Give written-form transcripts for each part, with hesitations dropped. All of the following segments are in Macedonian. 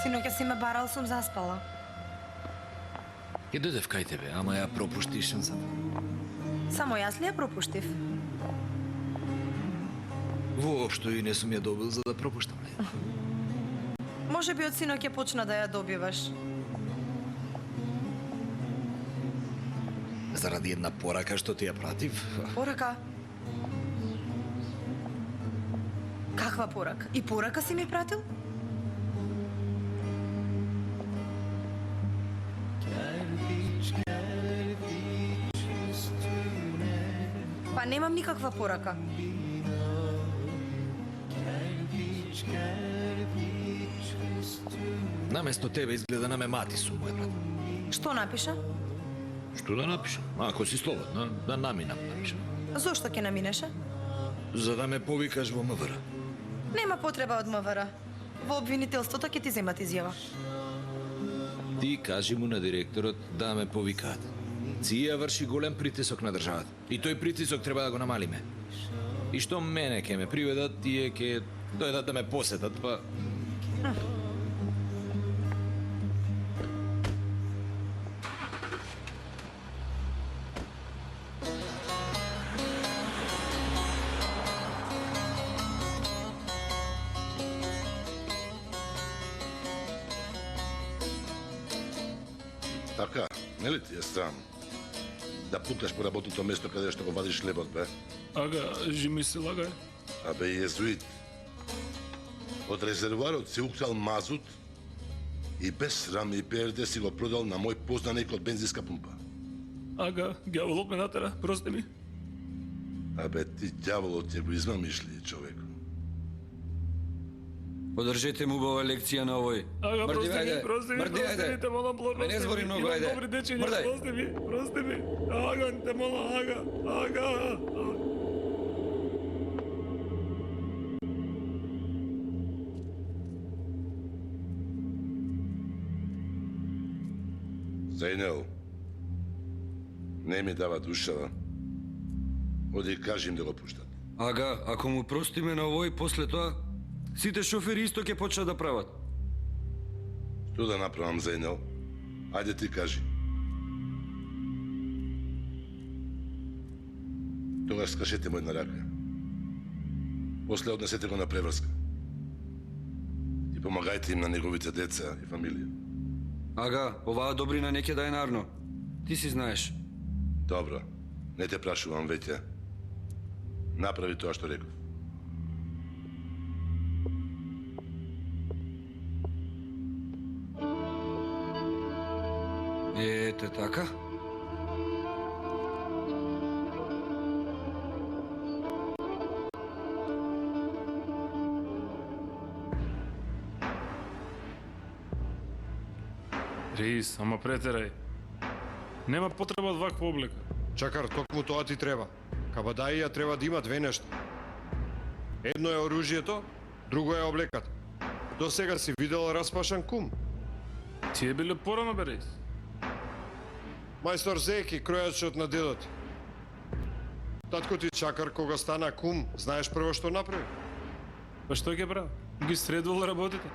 Синоќа си ме барал, сум заспала. Ќе дојдев кај тебе, ама ја пропуштиш шансата. Само јас ли ја пропуштив? Воопшто и не сум ја добил за да пропуштам. Може би од синоќа почна да ја добиваш. Заради една порака што ти ја пратив. Порака? Каква порака? И порака си ми пратил? Па немам никаква порака. Наместо тебе изгледа на ме мати сум, мој брат. Што напиша? Што да напишам? Ако си слободна, да наминам напишам. Зошто ќе наминеше? За да ме повикаш во МВР. Нема потреба од МВР. Во обвинителството ќе ти земат изјава. Ти кажи му на директорот да ме повикаат. Ција врши голем притисок на државата. И тој притисок треба да го намалиме. И што мене ќе ме приведат, тие ќе дојдат да ме посетат, па... Така, нели ти е срам? Да пукаш по работното место каде што го вадиш лебот, бе? Ага, жими се лагај. Абе, језуит. Од резервуарот си украл мазут и без срам и перде си го продал на мој познаник од бензинска пумпа. Ага, гјаволот ме натера, прости ми. Абе, ти ѓаволот ќе го измамиш ли, човек? Одржете му убава лекција на овој. Ага, Мрди, ајде. прости ми, Мрди, ајде. те молам, Ме не збори многу, ајде. Имам добри дечиња, Мрдај. прости ми. Ага, те молам, ага. Зајнел, не ми дава душава. Оди и кажи им да го пуштат. Ага, ако му простиме на овој, после тоа, сите шофери исто ќе почнат да прават. Што да направам, Зајнел? Ајде ти кажи. Тогаш скашете му една рака. После однесете го на преврска. И помагајте им на неговите деца и фамилија. Ага, оваа добрина не ќе да е нарно. Ти си знаеш. Добро, не те прашувам веќе. Направи тоа што реков. Ете така. Рис, ама претерај. Нема потреба од ваква облека. Чакар, токму тоа ти треба. Кабадаија треба да има две нешта. Едно е оружјето, друго е облеката. До сега си видел распашан кум. Тие биле порано, бе, Рис. Мајстор Зеки, кројачот на дедо ти. Татко ти Чакар, кога стана кум, знаеш прво што направи? Па што ќе прави? Ги средувал работите?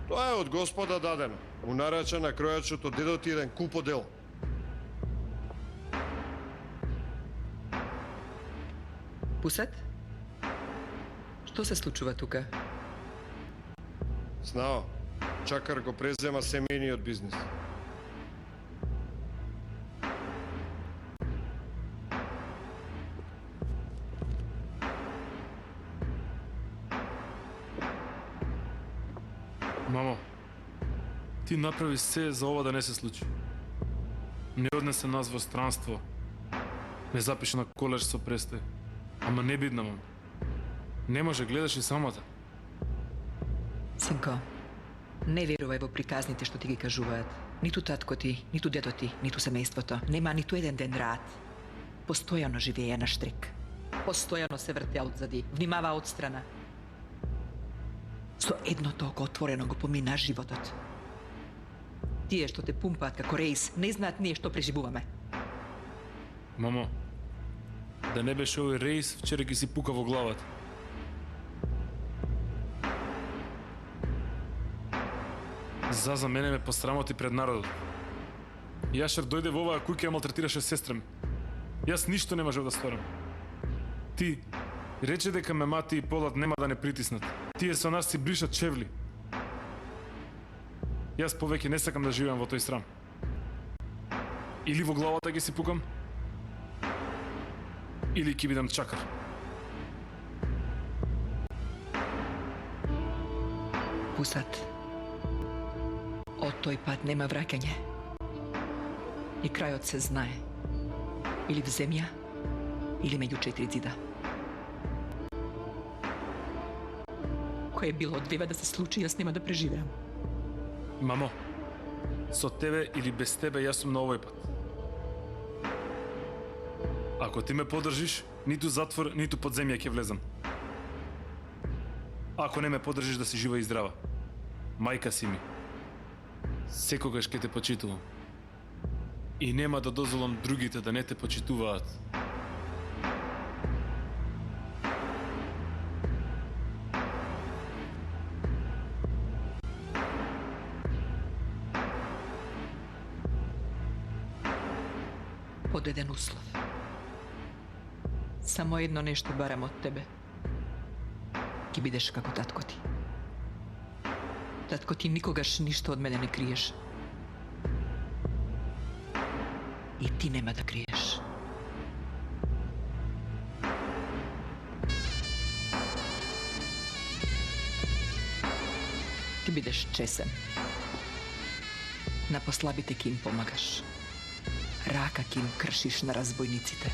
Тоа е од Господа дадено. Му нарача на кројачот од дедо ти еден куп одел. Пусат? Што се случува тука? Знао, Чакар го презема семејниот бизнис. Мамо, ти направи се за ова да не се случи. Не однесе нас во странство. Не запише на колеж со престој. Ама не бидна, мамо. Не може, гледаш и самата. Синко, не верувај во приказните што ти ги кажуваат. Ниту татко ти, ниту дедо ти, ниту семејството. Нема ниту еден ден рад. Постојано живеја на штрек. Постојано се вртеа одзади, внимава одстрана. Со едното око отворено го помина животот. Тие што те пумпаат како рейс, не знаат ние што преживуваме. Мамо, да не беше овој рейс, вчера ги си пука во главата. За мене ме посрамоти пред народот. Јашер дојде во оваа куќа и ја малтретираше сестра ми. Јас ништо не можев да сторам. Ти рече дека ме мати и полат нема да не притиснат. Тие со нас си бришат чевли. Јас повеќе не сакам да живеам во тој срам. Или во главата ги си пукам, или ќе бидам чакар. Пусат. Од тој пат нема враќање. И крајот се знае. Или в земја, или меѓу 4 ѕида. Кој е било од две да се случи, јас нема да преживеам. Мамо, со тебе или без тебе јас сум на овој пат. Ако ти ме подржиш, ниту затвор, ниту под земја ќе влезам. Ако не ме подржиш да си жива и здрава. Мајка си ми. Секогаш ќе те почитувам. И нема да дозволам другите да не те почитуваат. Под еден услов. Само едно нешто барам од тебе. Ќе бидеш како татко ти. Татко ти никогаш ништо од мене не криеш. И ти нема да криеш. Ти бидеш чесен. На послабите ќе им помагаш. Рака ќе им кршиш на разбойниците.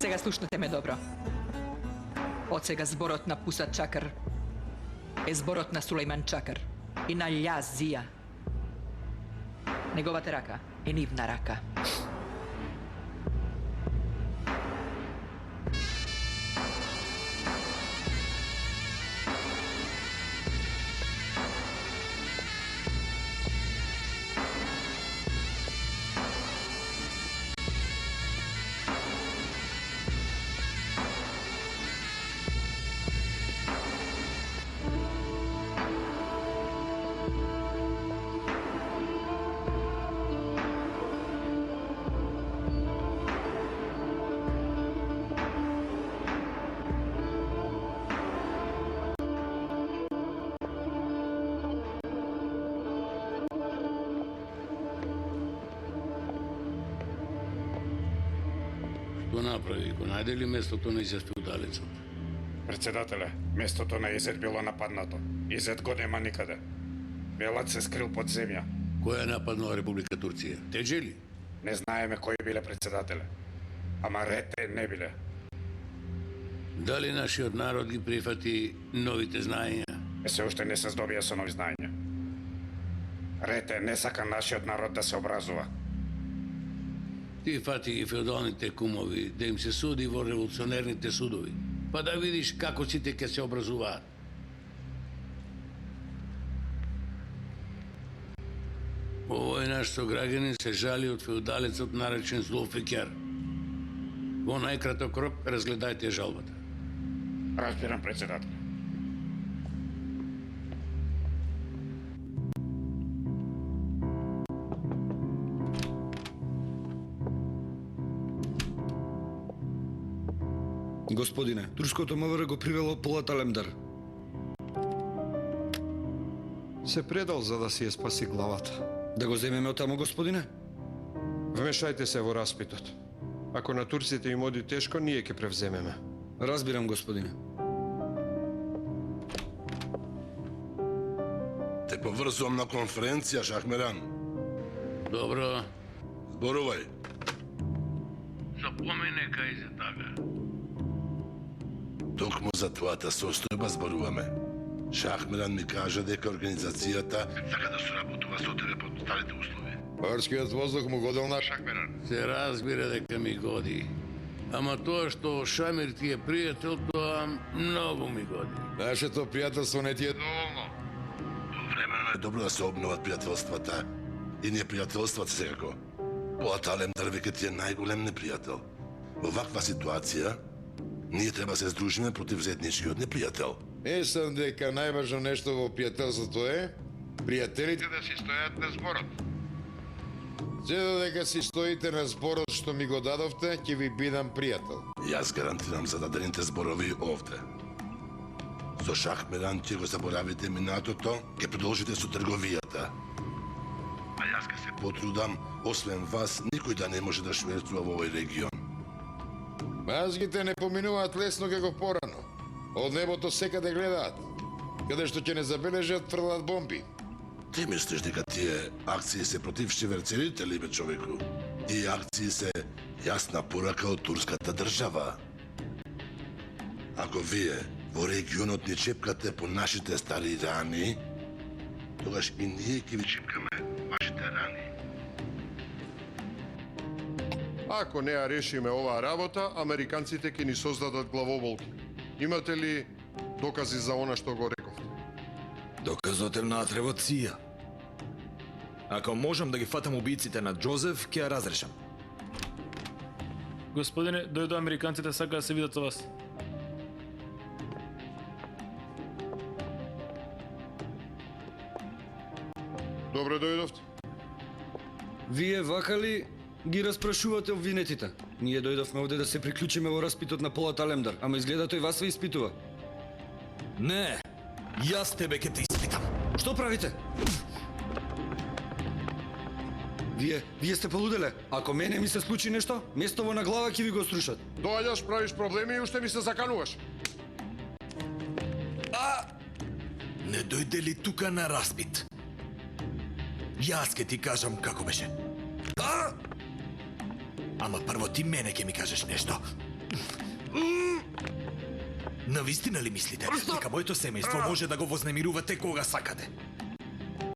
Сега слушнете ме добро. Од сега зборот на Пусат Чакар е зборот на Сулејман Чакар и на Ља Зија. Неговата рака е нивна рака. Што направи? Го најде ли местото на Изет феудалецот? Председателе, местото на Изет било нападнато. Изет го нема никаде. Велат се скрил под земја. Кој е нападнала Република Турција? Теđе ли? Не знаеме кои биле председателе. Ама рете не биле. Дали нашиот народ ги прифати новите знаења? Се уште не се здобија со нови знаења. Рете не сака нашиот народ да се образува. Ти фати ги феодалните кумови да им се суди во револуционерните судови, па да видиш како сите ќе се образуваат. Овој наш сограѓанин се жали од феодалецот наречен Зулфикар. Во најкраток рок разгледајте жалбата. Разбирам, председател. Господине, турското МВР го привело Полат Алемдар. Се предал за да си ја спаси главата. Да го земеме од таму, господине? Вмешајте се во распитот. Ако на турците им оди тешко, ние ќе превземеме. Разбирам, господине. Те поврзувам на конференција, Шахмеран. Добро, Зборувај. запомени кај за тага. Токму за твојата состојба зборуваме. Шахмеран ми кажа дека организацијата сака да соработува со тебе под старите услови. Морскиот воздух му годел на Шахмеран. Се разбира дека ми годи. Ама тоа што Шамир ти е пријател, тоа многу ми годи. Нашето пријателство не ти е доволно. Времено е добро да се обноват пријателствата и непријателствата секако. Полат Алемдар веќе ти е најголем непријател. Во ваква ситуација, ние треба да се здружиме против заедничкиот непријател. Мислам дека најважно нешто во пријателството е пријателите да си стојат на зборот. Се додека си стоите на зборот што ми го дадовте, ќе ви бидам пријател. Јас гарантирам за дадените зборови овде. Со Шахмеран ќе го заборавите минатото, ќе продолжите со трговијата. А јас ќе се потрудам, освен вас, никој да не може да шверцува во овој регион. Мазгите не поминуваат лесно како порано. Од небото секаде гледаат. Каде што ќе не забележат, фрлат бомби. Ти мислиш дека тие акции се против шеверцерите ли, бе, човеку? Тие акции се јасна порака од турската држава. Ако вие во регионот ни чепкате по нашите стари рани, тогаш и ние ќе ви чепкаме вашите рани. Ако не ја решиме оваа работа, американците ќе ни создадат главоболки. Имате ли докази за она што го рековте? Доказот е натребот Ција. Ако можам да ги фатам убиците на Џозеф, ќе ја разрешам. Господине, дојдо американците, сака да се видат со вас. Добре дојдовте. Вие вака ли ги распрашувате обвинетите? Ние дојдовме овде да се приклучиме во распитот на Полат Алемдар, ама изгледа тој вас ве испитува. Не, јас тебе ќе те испитам. Што правите? Вие сте полуделе. Ако мене ми се случи нешто, место на глава ќе ви го срушат. Доаѓаш, правиш проблеми и уште ми се закануваш. Не дојде ли тука на распит? Јас ќе ти кажам како беше. Ама прво ти мене ќе ми кажеш нешто. Навистина ли мислите дека моето семејство може да го вознемирувате кога сакате?